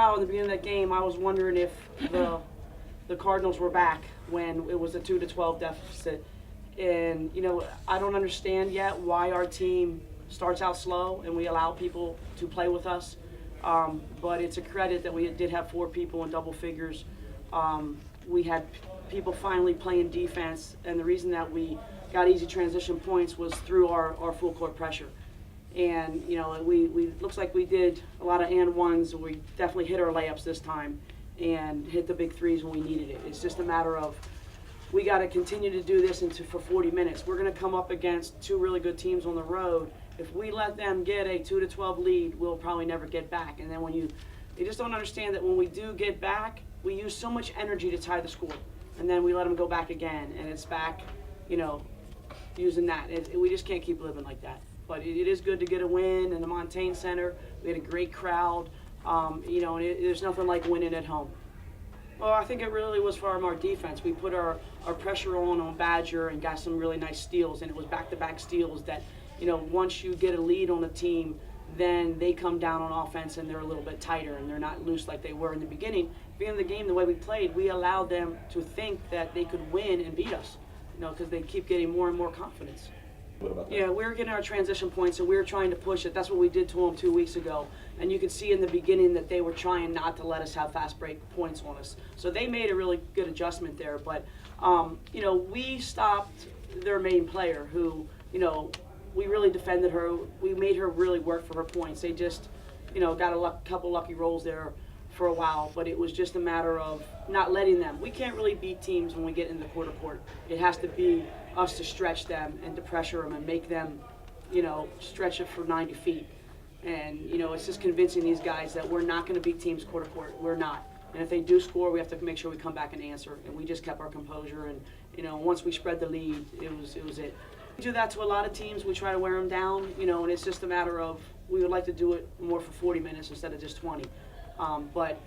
while in the beginning of that game, I was wondering if the Cardinals were back when it was a 2-12 deficit. And, I don't understand yet why our team starts out slow and we allow people to play with us. But it's a credit that we did have 4 people in double figures. We had people finally playing defense, and the reason that we got easy transition points was through our full court pressure. And, we looks like we did a lot of and ones. We definitely hit our layups this time and hit the big threes when we needed it. It's just a matter of we got to continue to do this for 40 minutes. We're going to come up against 2 really good teams on the road. If we let them get a 2-12 lead, we'll probably never get back. And then they just don't understand that when we do get back, we use so much energy to tie the score. And then we let them go back again, and it's back, using that. We just can't keep living like that. But it is good to get a win in the Montaigne Center. We had a great crowd, and there's nothing like winning at home. Well, I think it really was from our defense. We put our pressure on Badger and got some really nice steals, and it was back-to-back steals that, once you get a lead on a team, then they come down on offense and they're a little bit tighter and they're not loose like they were in the beginning. At the beginning of the game, the way we played, we allowed them to think that they could win and beat us, because they keep getting more and more confidence. What about that? Yeah, we were getting our transition points, and we were trying to push it. That's what we did to them 2 weeks ago. And you could see in the beginning that they were trying not to let us have fast break points on us. So they made a really good adjustment there. But, we stopped their main player who, we really defended her. We made her really work for her points. They just, got a couple lucky rolls there for a while, but it was just a matter of not letting them. We can't really beat teams when we get in the quarter court. It has to be us to stretch them and to pressure them and make them, stretch it for 90 feet. And, it's just convincing these guys that we're not going to beat teams quarter court. We're not. And if they do score, we have to make sure we come back and answer. And we just kept our composure. And, once we spread the lead, it was it. We do that to a lot of teams. We try to wear them down, and it's just a matter of we would like to do it more for 40 minutes instead of just 20. But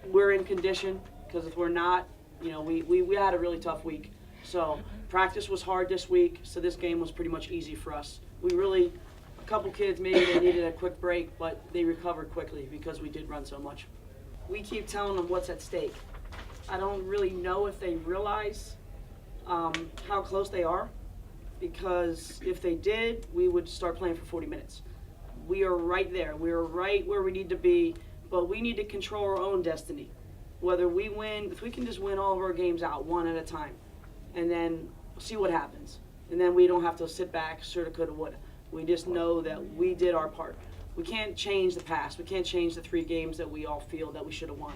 we're in condition, because if we're not, we had a really tough week. So practice was hard this week, so this game was pretty much easy for us. A couple kids maybe they needed a quick break, but they recovered quickly because we did run so much. We keep telling them what's at stake. I don't really know if they realize how close they are, because if they did, we would start playing for 40 minutes. We are right there. We are right where we need to be, but we need to control our own destiny. Whether we win, if we can just win all of our games out one at a time, and then see what happens. And then we don't have to sit back, shoulda, coulda, woulda. We just know that we did our part. We can't change the past. We can't change the 3 games that we all feel that we should have won.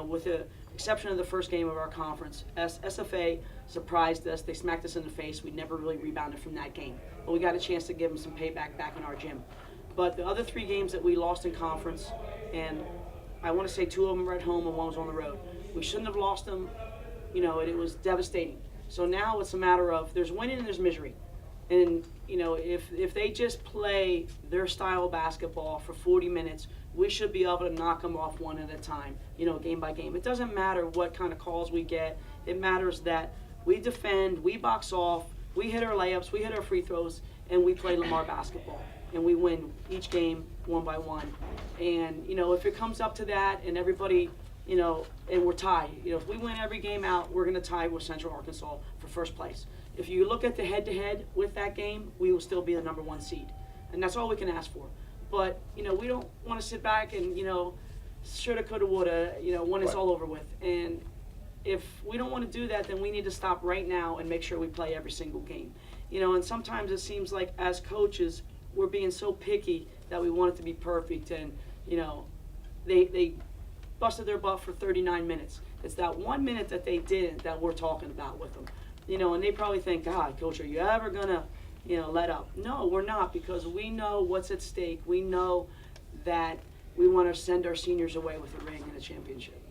With the exception of the first game of our conference, SFA surprised us. They smacked us in the face. We never really rebounded from that game. But we got a chance to give them some payback back in our gym. But the other 3 games that we lost in conference, and I want to say 2 of them were at home and 1 was on the road. We shouldn't have lost them. It was devastating. So now it's a matter of there's winning and there's misery. And, if they just play their style of basketball for 40 minutes, we should be able to knock them off one at a time, game by game. It doesn't matter what kind of calls we get. It matters that we defend, we box off, we hit our layups, we hit our free throws, and we play Lamar basketball. And we win each game 1 by 1. And, if it comes up to that and everybody, and we're tied. If we win every game out, we're going to tie with Central Arkansas for first place. If you look at the head-to-head with that game, we will still be the number 1 seed. And that's all we can ask for. But, we don't want to sit back and, shoulda, coulda, woulda, when it's all over with. And if we don't want to do that, then we need to stop right now and make sure we play every single game. And sometimes it seems like as coaches, we're being so picky that we want it to be perfect. And, they busted their butt for 39 minutes. It's that 1 minute that they didn't that we're talking about with them. And they probably think, God, Coach, are you ever going to, let up? No, we're not, because we know what's at stake. We know that we want to send our seniors away with a ring and a championship.